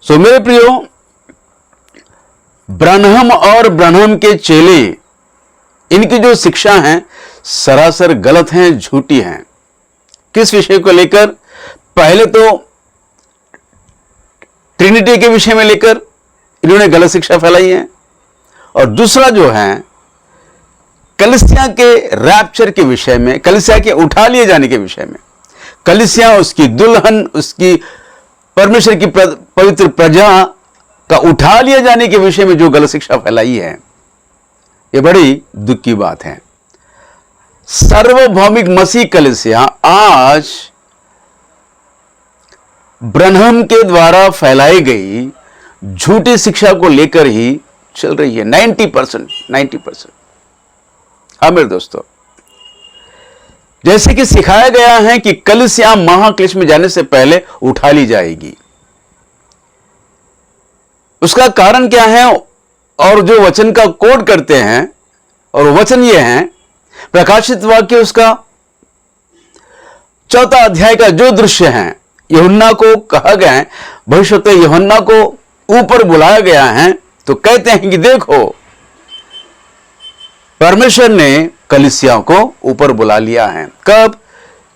तो मेरे प्रियो, ब्रह्म और ब्रह्म के चेले, इनकी जो शिक्षा है सरासर गलत हैं, झूठी हैं। किस विषय को लेकर? पहले तो ट्रिनिटी के विषय में लेकर इन्होंने गलत शिक्षा फैलाई है, और दूसरा जो है कलीसिया के रैप्चर के विषय में, कलीसिया के उठा लिए जाने के विषय में, कलीसिया उसकी दुल्हन, उसकी परमेश्वर की पवित्र प्रजा का उठा लिए जाने के विषय में जो गलत शिक्षा फैलाई है, ये बड़ी दुख की बात है। सार्वभौमिक मसीह कलीसिया आज ब्रह्म के द्वारा फैलाई गई झूठी शिक्षा को लेकर ही चल रही है। 90%। हाँ मेरे दोस्तों, जैसे कि सिखाया गया है कि कलीसिया महाक्लेश में जाने से पहले उठा ली जाएगी। उसका कारण क्या है? और जो वचन का कोड करते हैं, और वचन ये है प्रकाशित वाक्य उसका 4 अध्याय का जो दृश्य है, यूहन्ना को कहा गया है, भविष्यवक्ता यूहन्ना को ऊपर बुलाया गया है, तो कहते हैं कि देखो परमेश्वर ने कलीसिया को ऊपर बुला लिया है। कब?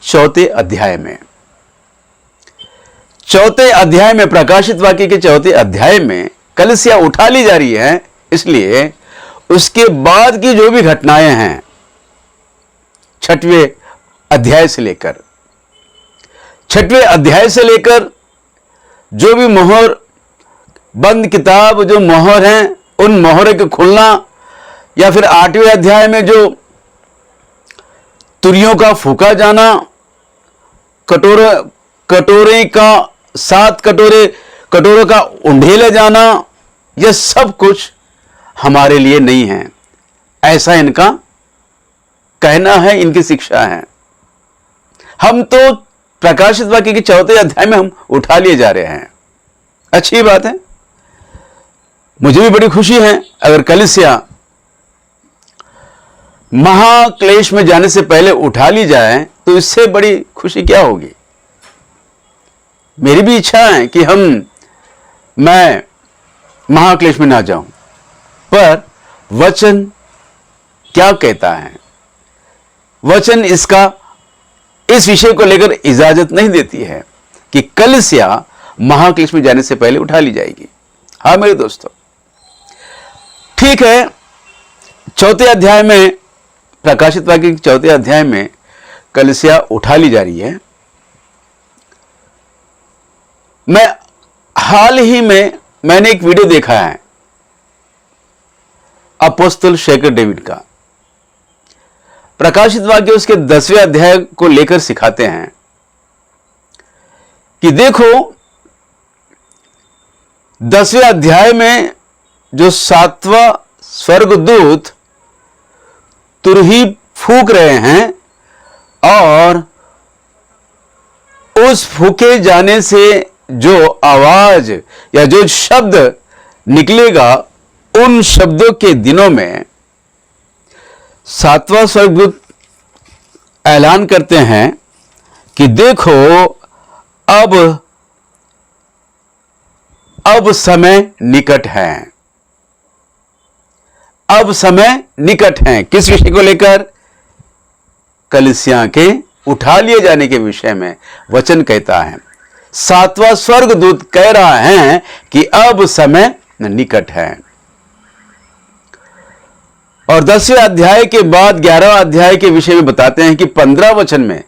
4 अध्याय में। 4 अध्याय में, प्रकाशित वाक्य के 4 अध्याय में कलीसिया उठा ली जा रही है। इसलिए उसके बाद की जो भी घटनाएं हैं 6वें अध्याय से लेकर, 6वें अध्याय से लेकर जो भी मोहर बंद किताब जो मोहर हैं, उन मोहरों के खुलना, या फिर 8वें अध्याय में जो तुरियों का फूका जाना, कटोरे का 7 कटोरों का उंडेले जाना, यह सब कुछ हमारे लिए नहीं है, ऐसा इनका कहना है, इनकी शिक्षा है। हम तो प्रकाशित वाक्य के 4 अध्याय में हम उठा लिए जा रहे हैं। अच्छी बात है, मुझे भी बड़ी खुशी है अगर कलीसिया महाक्लेश में जाने से पहले उठा ली जाए, तो इससे बड़ी खुशी क्या होगी। मेरी भी इच्छा है कि मैं महाक्लेश में ना जाऊं, पर वचन क्या कहता है? वचन इस विषय को लेकर इजाजत नहीं देती है कि कलीसिया महाक्लेश में जाने से पहले उठा ली जाएगी। हाँ मेरे दोस्तों, ठीक है, 4 अध्याय में, प्रकाशित वाक्य के 4 अध्याय में कलीसिया उठा ली जा रही है। हाल ही में मैंने एक वीडियो देखा है अपोस्तल शेखर डेविड का। प्रकाशित वाक्य उसके 10वें अध्याय को लेकर सिखाते हैं कि देखो 10वें अध्याय में जो 7वां स्वर्गदूत तुरही फूंक रहे हैं, और उस फूके जाने से जो आवाज या जो शब्द निकलेगा, उन शब्दों के दिनों में 7वां स्वर्गदूत ऐलान करते हैं कि देखो अब समय निकट है। अब समय निकट है। किस विषय को लेकर? कलीसिया के उठा लिए जाने के विषय में वचन कहता है। 7वां स्वर्गदूत कह रहा है कि अब समय निकट है। और 10वें अध्याय के बाद 11वां अध्याय के विषय में बताते हैं कि 15 वचन में,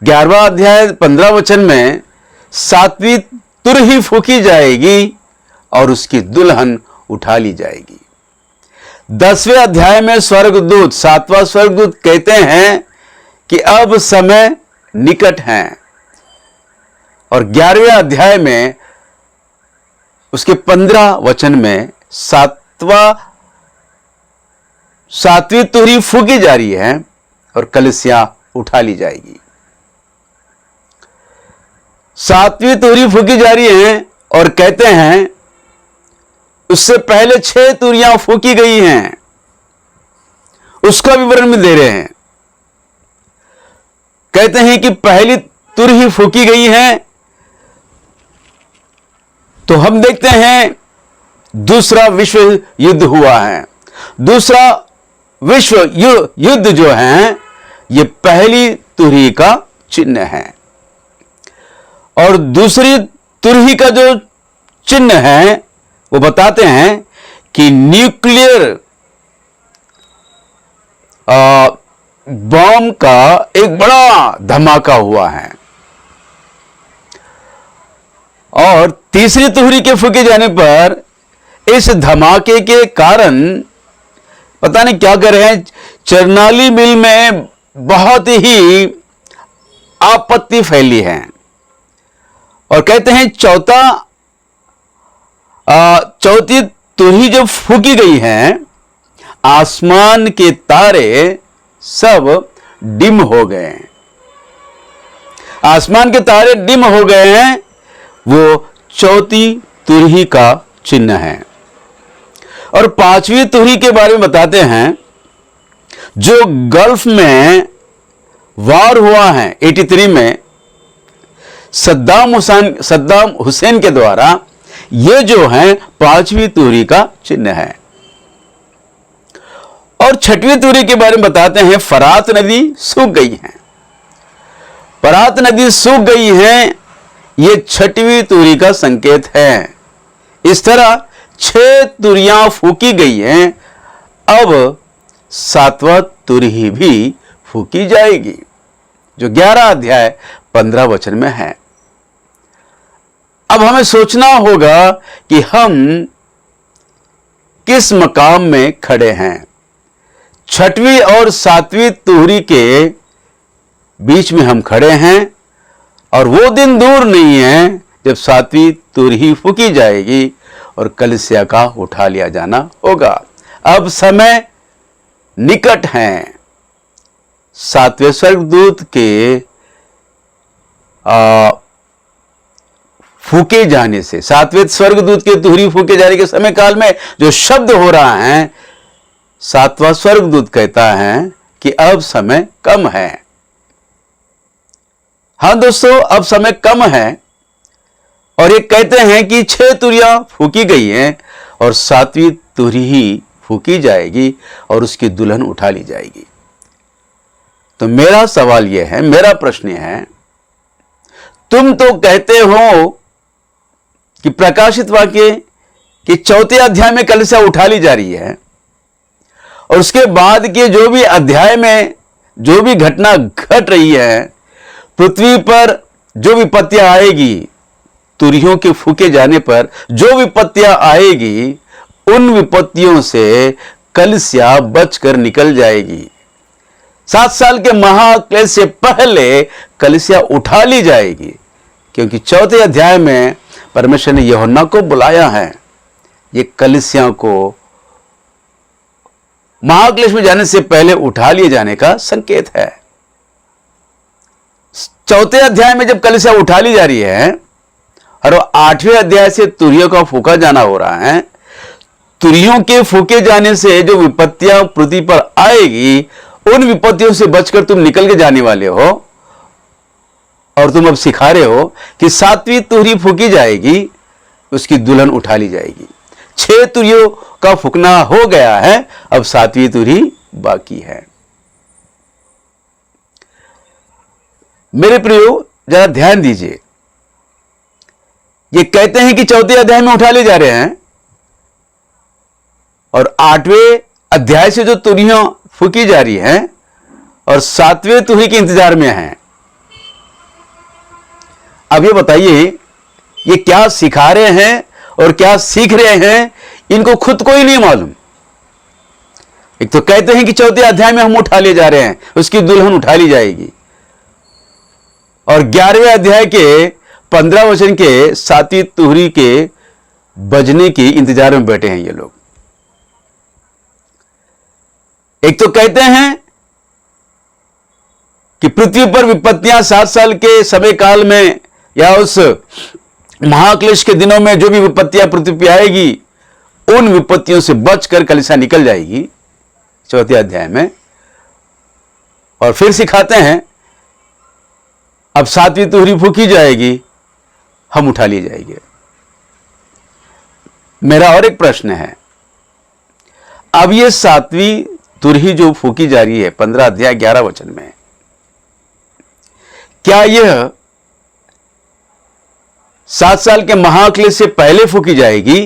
11वां अध्याय 15 वचन में 7वीं तुरही फूकी जाएगी और उसकी दुल्हन उठा ली जाएगी। 10वें अध्याय में स्वर्गदूत, 7वां स्वर्गदूत कहते हैं कि अब समय निकट है, और 11वें अध्याय में उसके 15 वचन में 7वीं तुरही फूकी जा रही है और कलीसिया उठा ली जाएगी। 7वीं तुरही फूकी जा रही है, और कहते हैं उससे पहले 6 तुरियां फूकी गई हैं, उसका विवरण भी दे रहे हैं। कहते हैं कि पहली तुरही फूकी गई है तो हम देखते हैं दूसरा विश्व युद्ध हुआ है। दूसरा विश्व युद्ध जो है ये पहली तुरही का चिन्ह है, और दूसरी तुरही का जो चिन्ह है वो बताते हैं कि न्यूक्लियर बम का एक बड़ा धमाका हुआ है। और तीसरी तुरही के फूके जाने पर इस धमाके के कारण पता नहीं क्या कर रहे हैं, चरनाली मिल में बहुत ही आपत्ति फैली है। और कहते हैं चौथी तुरही जब फूकी गई है, आसमान के तारे सब डिम हो गए हैं। आसमान के तारे डिम हो गए हैं, वो चौथी तुरही का चिन्ह है। और पांचवी तुरही के बारे में बताते हैं, जो गल्फ में वार हुआ है 83 में सद्दाम हुसैन के द्वारा, ये जो है पांचवी तुरही का चिन्ह है। और छठवीं तुरही के बारे में बताते हैं, फरात नदी सूख गई है। फरात नदी सूख गई है, ये छठवीं तुरही का संकेत है। इस तरह 6 तुरहियां फूकी गई हैं। अब 7वां तुरही भी फूकी जाएगी, जो 11 अध्याय 15 वचन में है। अब हमें सोचना होगा कि हम किस मकाम में खड़े हैं। 6वीं और 7वीं तुरही के बीच में हम खड़े हैं, और वो दिन दूर नहीं है जब 7वीं तुरही फूकी जाएगी और कलीसिया का उठा लिया जाना होगा। अब समय निकट है। 7वें स्वर्गदूत के फूके जाने से, 7वें स्वर्गदूत के तुरही फूके जाने के समय काल में जो शब्द हो रहा है, 7वां स्वर्गदूत कहता है कि अब समय कम है। हाँ दोस्तों, अब समय कम है। और ये कहते हैं कि 6 तुरहियां फूकी गई हैं और 7वीं तुरही फूकी जाएगी और उसकी दुल्हन उठा ली जाएगी। तो मेरा सवाल यह है, मेरा प्रश्न है, तुम तो कहते हो कि प्रकाशित वाक्य कि 4थे अध्याय में कलीसिया उठा ली जा रही है, और उसके बाद के जो भी अध्याय में जो भी घटना घट रही है, पृथ्वी पर जो विपत्तियां आएगी, तुरहियों के फूके जाने पर जो विपत्तियां आएगी, उन विपत्तियों से कलीसिया बचकर निकल जाएगी। 7 साल के महाक्लेश से पहले कलीसिया उठा ली जाएगी, क्योंकि 4थे अध्याय में परमेश्वर ने यूहन्ना को बुलाया है। ये कलीसिया को महाक्लेश में जाने से पहले उठा लिए जाने का संकेत है। 4थे अध्याय में जब कलीसिया उठा ली जा रही है और 8वें अध्याय से तुरहियों का फूका जाना हो रहा है, तुरहियों के फूके जाने से जो विपत्तियां पृथ्वी पर आएगी, उन विपत्तियों से बचकर तुम निकल के जाने वाले हो। और तुम अब सिखा रहे हो कि 7वीं तुरही फूकी जाएगी, उसकी दुल्हन उठा ली जाएगी। 6 तुरहियों का फूकना हो गया है, अब 7वीं तुरही बाकी है। मेरे प्रियो, जरा ध्यान दीजिए। ये कहते हैं कि 4थे अध्याय में उठा ले जा रहे हैं, और 8वें अध्याय से जो तुरहियां फूकी जा रही हैं और 7वें तुरही के इंतजार में हैं। अब ये बताइए, ये क्या सिखा रहे हैं और क्या सीख रहे हैं, इनको खुद को ही नहीं मालूम। एक तो कहते हैं कि 4थे अध्याय में हम उठा ले जा रहे हैं, उसकी दुल्हन उठा ली जाएगी, और 11वें अध्याय के 15 वचन के 7वीं तुरही के बजने की इंतजार में बैठे हैं ये लोग। एक तो कहते हैं कि पृथ्वी पर विपत्तियां 7 साल के समय काल में या उस महाक्लेश के दिनों में जो भी विपत्तियां पृथ्वी पर आएगी, उन विपत्तियों से बचकर कलीसिया निकल जाएगी 4थे अध्याय में। और फिर सिखाते हैं अब 7वीं तुरही फूकी जाएगी, हम उठा लिए जाएंगे। मेरा और एक प्रश्न है, अब ये 7वीं तुरही जो फूकी जा रही है 15 अध्याय 11 वचन में, क्या यह 7 साल के महाक्लेश से पहले फूकी जाएगी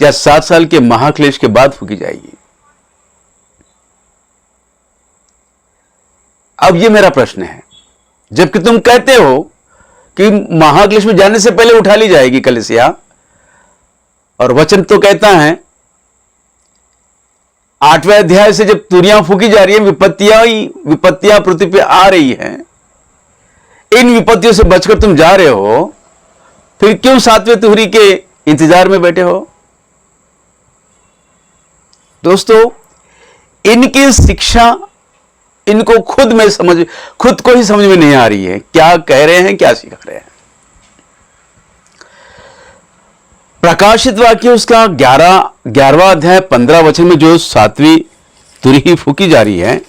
या 7 साल के महाक्लेश के बाद फूकी जाएगी? अब यह मेरा प्रश्न है, जबकि तुम कहते हो कि महाक्लेश में जाने से पहले उठा ली जाएगी कलीसिया, और वचन तो कहता है 8वें अध्याय से जब तुरियां फूकी जा रही है, विपत्तियां पृथ्वी पे आ रही हैं, इन विपत्तियों से बचकर तुम जा रहे हो, फिर क्यों 7वें तुरही के इंतजार में बैठे हो? दोस्तों, इनकी शिक्षा इनको खुद को ही समझ में नहीं आ रही है, क्या कह रहे हैं, क्या सिखा रहे हैं। प्रकाशित वाक्य उसका 11वां अध्याय 15 वचन में जो 7वीं तुरही फूकी जा रही है,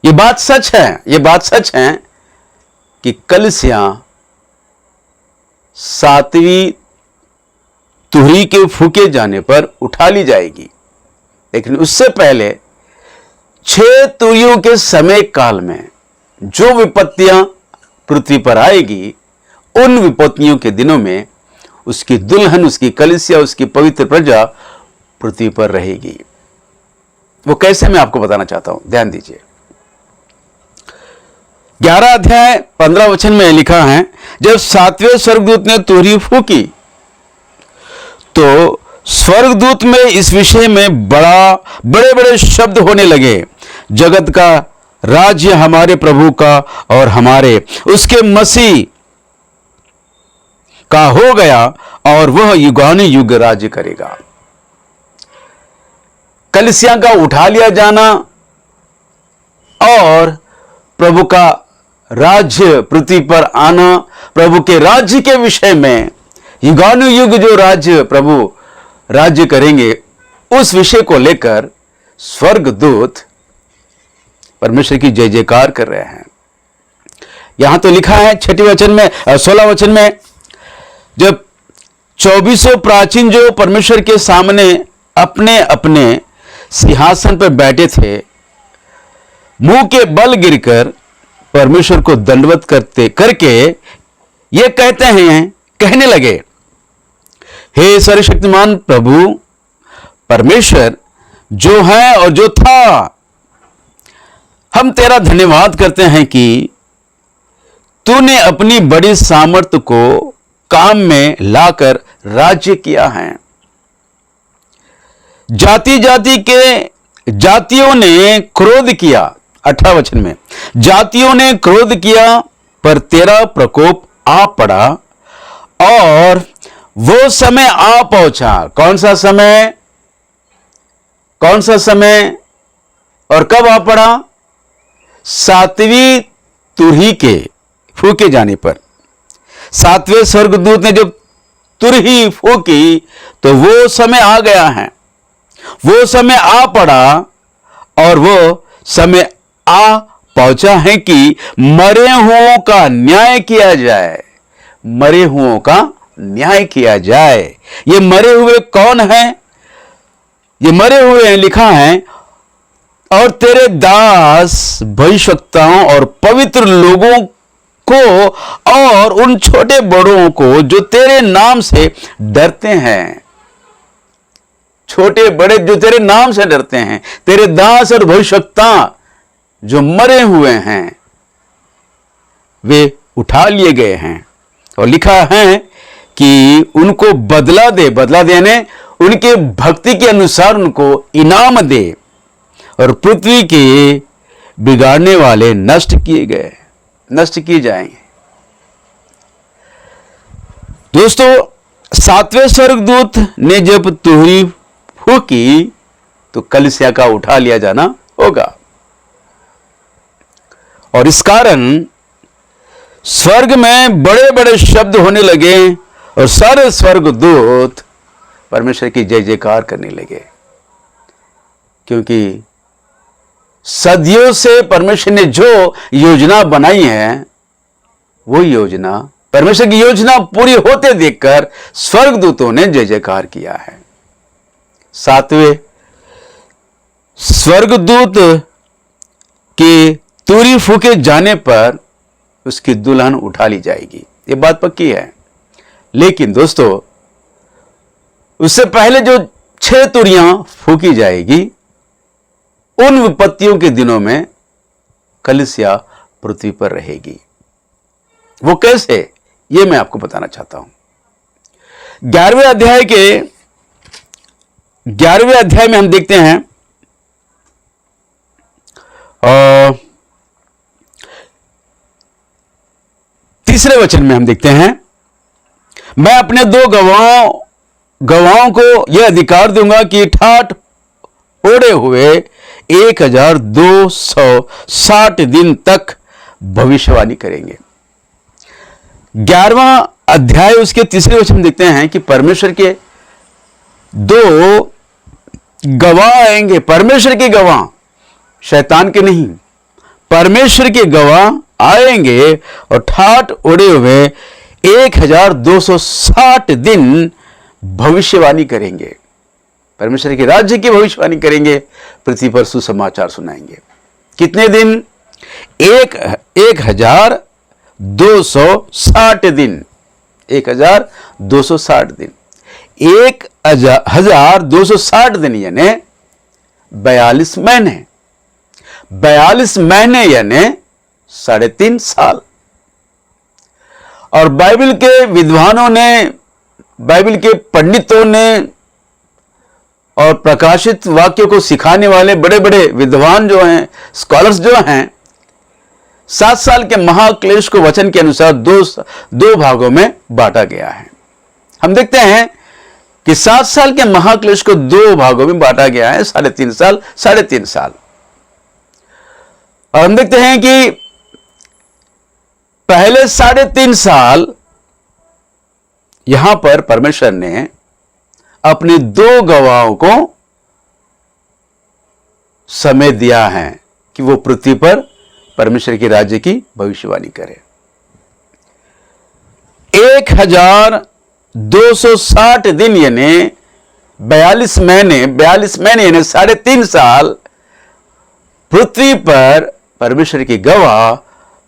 यह बात सच है कि कलीसिया 7वीं तुरही के फूके जाने पर उठा ली जाएगी, लेकिन उससे पहले 6 तुरहियों के समय काल में जो विपत्तियां पृथ्वी पर आएगी, उन विपत्तियों के दिनों में उसकी दुल्हन, उसकी कलीसिया, उसकी पवित्र प्रजा पृथ्वी पर रहेगी। वो कैसे, मैं आपको बताना चाहता हूं, ध्यान दीजिए। 11 अध्याय 15 वचन में लिखा है, जब 7वें स्वर्गदूत ने तुरही फूकी तो स्वर्गदूत में इस विषय में बड़े बड़े शब्द होने लगे, जगत का राज्य हमारे प्रभु का और हमारे उसके मसीह का हो गया, और वह युगानुयुग राज्य करेगा। कलीसिया का उठा लिया जाना और प्रभु का राज्य पृथ्वी पर आना, प्रभु के राज्य के विषय में युगानुयुग जो राज्य प्रभु राज्य करेंगे, उस विषय को लेकर स्वर्गदूत परमेश्वर की जय जयकार कर रहे हैं। यहां तो लिखा है 16 वचन में, जब 24 प्राचीन जो परमेश्वर के सामने अपने अपने सिंहासन पर बैठे थे, मुंह के बल गिरकर परमेश्वर को दंडवत करके ये कहने लगे, हे सर्वशक्तिमान प्रभु परमेश्वर जो है और जो था, हम तेरा धन्यवाद करते हैं कि तूने अपनी बड़ी सामर्थ्य को काम में लाकर राज्य किया है। जातियों ने क्रोध किया, 18 वचन में, जातियों ने क्रोध किया पर तेरा प्रकोप आ पड़ा और वो समय आ पहुंचा। कौन सा समय और कब आ पड़ा? 7वीं तुरही के फूके जाने पर। 7वें स्वर्गदूत ने जब तुरही फूकी तो वो समय आ गया है, वो समय आ पड़ा और वो समय आ पहुंचा है कि मरे हुओं का न्याय किया जाए। मरे हुओं का न्याय किया जाए। ये मरे हुए कौन है? ये मरे हुए हैं, लिखा है, और तेरे दास भविष्यवक्ताओं और पवित्र लोगों को और उन छोटे बड़ों को जो तेरे नाम से डरते हैं। छोटे बड़े जो तेरे नाम से डरते हैं, तेरे दास और भविष्यवक्ता जो मरे हुए हैं, वे उठा लिए गए हैं। और लिखा है कि उनको बदला देने उनके भक्ति के अनुसार उनको इनाम दे, और पृथ्वी के बिगाड़ने वाले नष्ट किए जाएंगे। दोस्तों, 7वें स्वर्गदूत ने जब तुरही फूकी तो कलीसिया का उठा लिया जाना होगा, और इस कारण स्वर्ग में बड़े बड़े शब्द होने लगे और सारे स्वर्गदूत परमेश्वर की जय जयकार करने लगे, क्योंकि सदियों से परमेश्वर ने जो योजना बनाई है, वो योजना परमेश्वर की योजना पूरी होते देखकर स्वर्गदूतों ने जय जयकार किया है। सातवें, स्वर्गदूत के तुरी फूके जाने पर उसकी दुल्हन उठा ली जाएगी, ये बात पक्की है। लेकिन दोस्तों, उससे पहले जो 6 तुरियां फूकी जाएगी, उन विपत्तियों के दिनों में कलीसिया पृथ्वी पर रहेगी। वो कैसे, ये मैं आपको बताना चाहता हूं। 11वें अध्याय में हम देखते हैं और 3 वचन में हम देखते हैं, मैं अपने 2 गवाहों को यह अधिकार दूंगा कि ठाठ ओढ़े हुए 1260 दिन तक भविष्यवाणी करेंगे। 11वां अध्याय उसके 3 वचन में देखते हैं कि परमेश्वर के 2 गवाह आएंगे। परमेश्वर के गवाह, शैतान के नहीं, परमेश्वर के गवाह आएंगे और ठाठ ओढ़े हुए 1260 दिन भविष्यवाणी करेंगे। परमेश्वर के राज्य की भविष्यवाणी करेंगे, पृथ्वी पर सुसमाचार सुनाएंगे। कितने दिन? 1260 दिन। 1260 दिन। 1260 दिन यानी 42 महीने। 42 महीने यानी 3.5 साल। और बाइबल के विद्वानों ने, बाइबल के पंडितों ने और प्रकाशित वाक्य को सिखाने वाले बड़े बड़े विद्वान जो हैं, स्कॉलर्स जो हैं, 7 साल के महाक्लेश को वचन के अनुसार दो भागों में बांटा गया है। हम देखते हैं कि 7 साल के महाक्लेश को 2 भागों में बांटा गया है, 3.5 साल, 3.5 साल। और हम देखते हैं कि पहले 3.5 साल यहां पर परमेश्वर ने अपने 2 गवाहों को समय दिया है कि वो पृथ्वी पर परमेश्वर के राज्य की भविष्यवाणी करें। 1260 दिन यानी 42 महीने यानी 3.5 साल पृथ्वी पर परमेश्वर के गवाह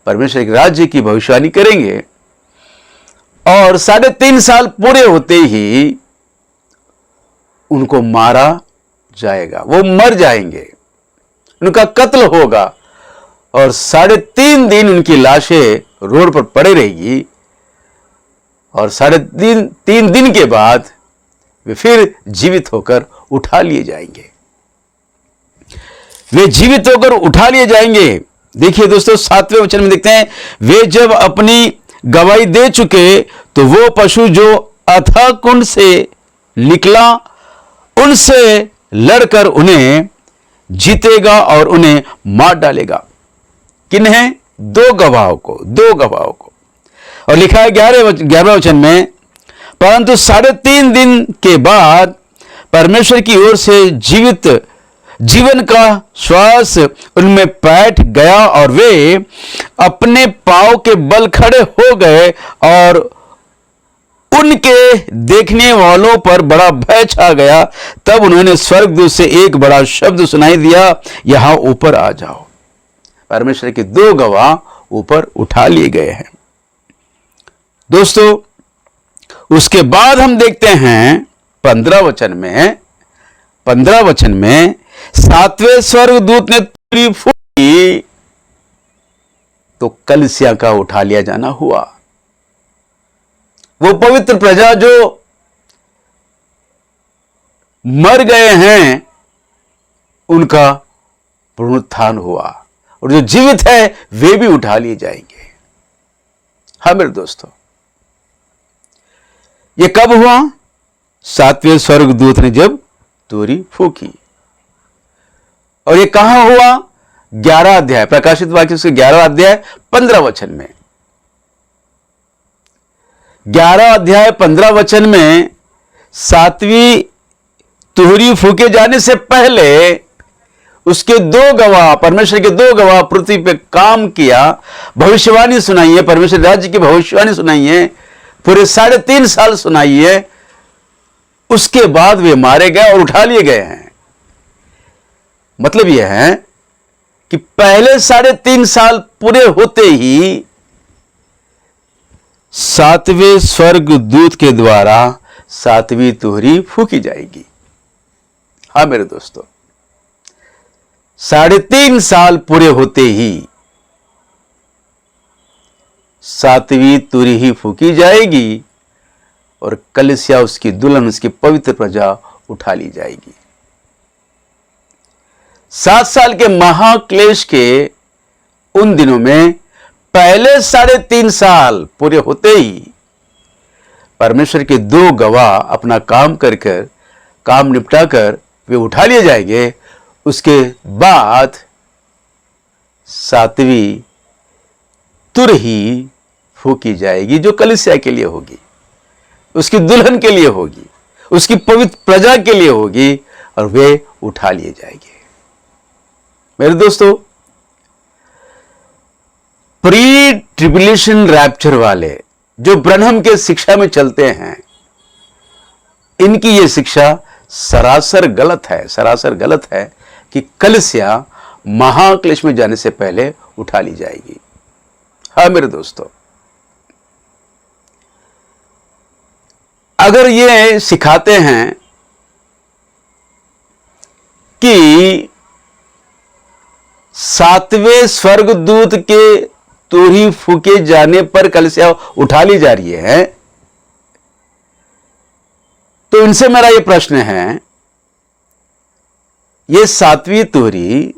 परमेश्वर के राज्य की भविष्यवाणी करेंगे। और 3.5 साल पूरे होते ही उनको मारा जाएगा, वो मर जाएंगे, उनका कत्ल होगा और 3.5 दिन उनकी लाशें रोड पर पड़े रहेगी। और 3.5 दिन के बाद वे फिर जीवित होकर उठा लिए जाएंगे। वे जीवित होकर उठा लिए जाएंगे। देखिए दोस्तों, 7वें वचन में देखते हैं, वे जब अपनी गवाही दे चुके तो वो पशु जो अथाह कुंड से निकला उनसे लड़कर उन्हें जीतेगा और उन्हें मार डालेगा। किन्हें? 2 गवाहों को। और लिखा है 11वें वचन में, परंतु 3.5 दिन के बाद परमेश्वर की ओर से जीवन का श्वास उनमें बैठ गया और वे अपने पांव के बल खड़े हो गए और उनके देखने वालों पर बड़ा भय छा गया। तब उन्होंने स्वर्गदूत से एक बड़ा शब्द सुनाई दिया, यहां ऊपर आ जाओ। परमेश्वर के 2 गवाह ऊपर उठा लिए गए हैं। दोस्तों, उसके बाद हम देखते हैं 15 वचन में 7वें स्वर्गदूत ने तुरी फूकी तो कलीसिया का उठा लिया जाना हुआ। वो पवित्र प्रजा जो मर गए हैं उनका पुनरुत्थान हुआ और जो जीवित है वे भी उठा लिए जाएंगे। हाँ मेरे दोस्तों, ये कब हुआ? 7वें स्वर्गदूत ने जब तुरी फूकी। और ये कहां हुआ? 11 अध्याय, प्रकाशित वाक्य से 11 अध्याय 15 वचन में। 11 अध्याय 15 वचन में 7वीं तुहरी फूके जाने से पहले उसके दो गवाह, परमेश्वर के दो गवाह पृथ्वी पे काम किया, भविष्यवाणी सुनाई है, परमेश्वर राज्य की भविष्यवाणी सुनाई है, पूरे 3.5 साल सुनाई है। उसके बाद वे मारे गए और उठा लिए गए हैं। मतलब यह है कि पहले 3.5 साल पूरे होते ही 7वें स्वर्ग दूत के द्वारा 7वीं तुरही फूकी जाएगी। हाँ मेरे दोस्तों, 3.5 साल पूरे होते ही 7वीं तुरही फूकी जाएगी और कलीसिया, उसकी दुल्हन, उसकी पवित्र प्रजा उठा ली जाएगी। 7 साल के महाक्लेश के उन दिनों में पहले 3.5 साल पूरे होते ही परमेश्वर के दो गवाह अपना काम काम निपटा कर वे उठा लिए जाएंगे। उसके बाद 7वीं तुरही फूकी जाएगी, जो कलीसिया के लिए होगी, उसकी दुल्हन के लिए होगी, उसकी पवित्र प्रजा के लिए होगी, और वे उठा लिए जाएंगे। मेरे दोस्तों, प्री ट्रिब्यूलेशन रैप्चर वाले जो ब्रनहम के शिक्षा में चलते हैं, इनकी यह शिक्षा सरासर गलत है कि कलीसिया महाक्लेश में जाने से पहले उठा ली जाएगी। हाँ मेरे दोस्तों, अगर ये सिखाते हैं कि 7वें स्वर्गदूत के तुरही फूके जाने पर कलीसिया उठा ली जा रही है, तो इनसे मेरा यह प्रश्न है, ये 7वीं तुरही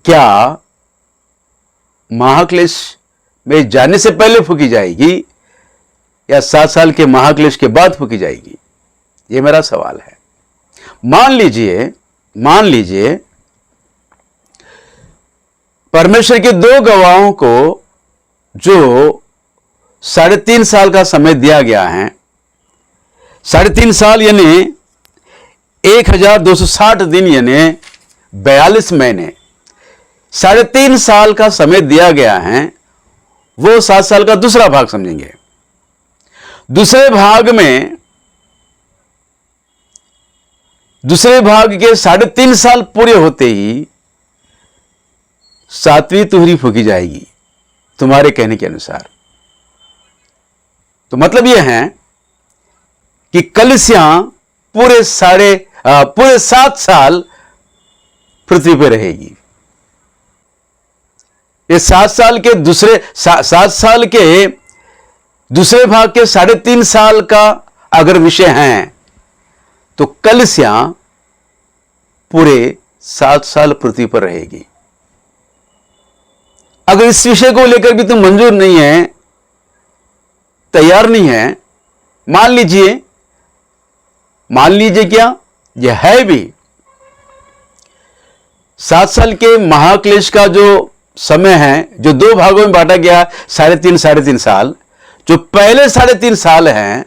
क्या महाक्लेश में जाने से पहले फूकी जाएगी या 7 साल के महाक्लेश के बाद फूकी जाएगी? यह मेरा सवाल है। मान लीजिए परमेश्वर के दो गवाहों को जो 3.5 साल का समय दिया गया है, 3.5 साल यानी 1260 दिन यानी 42 महीने, 3.5 साल का समय दिया गया है, वो 7 साल का दूसरा भाग समझेंगे। दूसरे भाग के 3.5 साल पूरे होते ही 7वीं तुरही फूकी जाएगी, तुम्हारे कहने के अनुसार। तो मतलब यह है कि कलीसिया पूरे 7 साल पृथ्वी पर रहेगी। ये 7 साल के दूसरे भाग के 3.5 साल का अगर विषय है, तो कलीसिया पूरे 7 साल पृथ्वी पर रहेगी। अगर इस विषय को लेकर भी तुम मंजूर नहीं है, तैयार नहीं है, मान लीजिए क्या यह है भी 7 साल के महाक्लेश का जो समय है, जो दो भागों में बांटा गया 3.5 साल, जो पहले 3.5 साल हैं,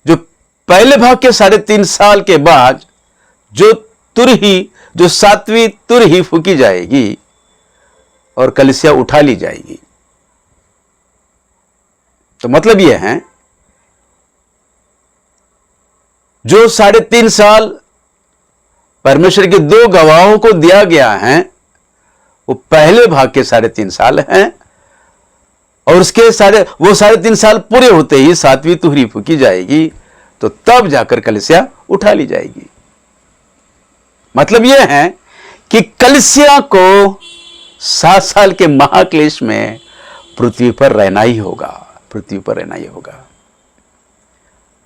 जो पहले भाग के 3.5 साल के बाद जो 7वीं तुरही फूकी जाएगी और कलीसिया उठा ली जाएगी। तो मतलब यह है, जो 3.5 साल परमेश्वर के दो गवाहों को दिया गया है, वो पहले भाग के 3.5 साल हैं, और उसके वो 3.5 साल पूरे होते ही 7वीं तुरही फूकी जाएगी, तो तब जाकर कलीसिया उठा ली जाएगी। मतलब यह है कि कलीसिया को 7 साल के महाक्लेश में पृथ्वी पर रहना ही होगा।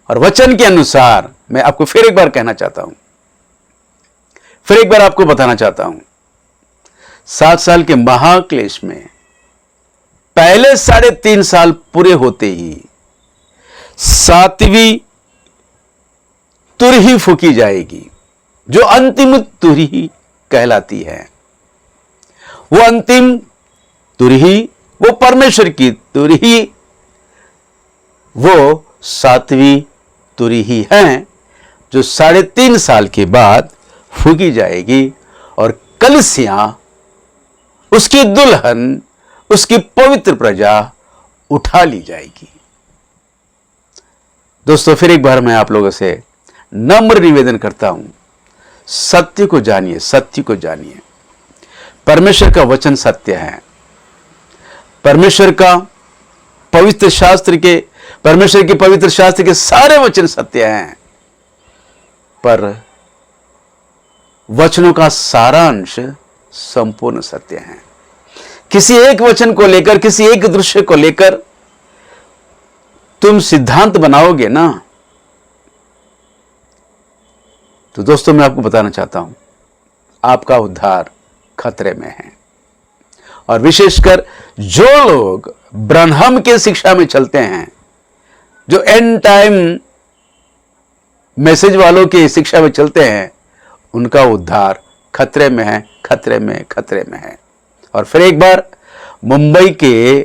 और वचन के अनुसार मैं आपको फिर एक बार कहना चाहता हूं, फिर एक बार आपको बताना चाहता हूं, 7 साल के महाक्लेश में पहले 3.5 साल पूरे होते ही 7वीं तुरही फूकी जाएगी, जो अंतिम तुरही कहलाती है। वो अंतिम तुरही, वो परमेश्वर की तुरही, वो 7वीं तुरही है, जो 3.5 साल के बाद फूकी जाएगी और कलीसिया, उसकी दुल्हन, उसकी पवित्र प्रजा उठा ली जाएगी। दोस्तों, फिर एक बार मैं आप लोगों से नम्र निवेदन करता हूं, सत्य को जानिए, सत्य को जानिए। परमेश्वर का वचन सत्य है। परमेश्वर का पवित्र शास्त्र के सारे वचन सत्य हैं, पर वचनों का सारांश संपूर्ण सत्य है। किसी एक वचन को लेकर, किसी एक दृश्य को लेकर तुम सिद्धांत बनाओगे ना, तो दोस्तों मैं आपको बताना चाहता हूं, आपका उद्धार खतरे में है। और विशेषकर जो लोग ब्रनहम के शिक्षा में चलते हैं, जो एंड टाइम मैसेज वालों की शिक्षा में चलते हैं, उनका उद्धार खतरे में है, खतरे में है। और फिर एक बार मुंबई के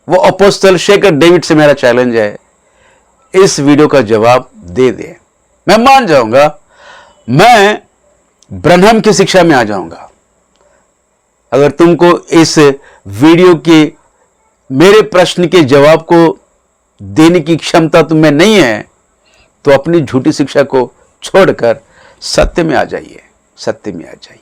वो अपोस्तल शेखर डेविड से मेरा चैलेंज है, इस वीडियो का जवाब दे दे। मैं मान जाऊंगा, मैं ब्रनहम की शिक्षा में आ जाऊंगा। अगर तुमको इस वीडियो के मेरे प्रश्न के जवाब को देने की क्षमता तुम्हें नहीं है, तो अपनी झूठी शिक्षा को छोड़कर सत्य में आ जाइए, सत्य में आ जाइए।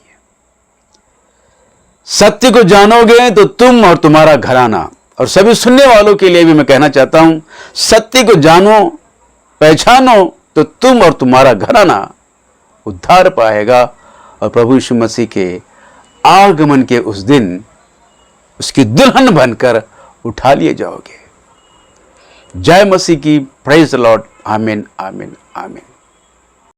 सत्य को जानोगे तो तुम और तुम्हारा घराना, और सभी सुनने वालों के लिए भी मैं कहना चाहता हूं, सत्य को जानो, पहचानो, तो तुम और तुम्हारा घराना उद्धार पाएगा और प्रभु यीशु मसीह के आगमन के उस दिन उसकी दुल्हन बनकर उठा लिए जाओगे। जय मसीह की। Praise the Lord. आमीन, आमीन, आमीन।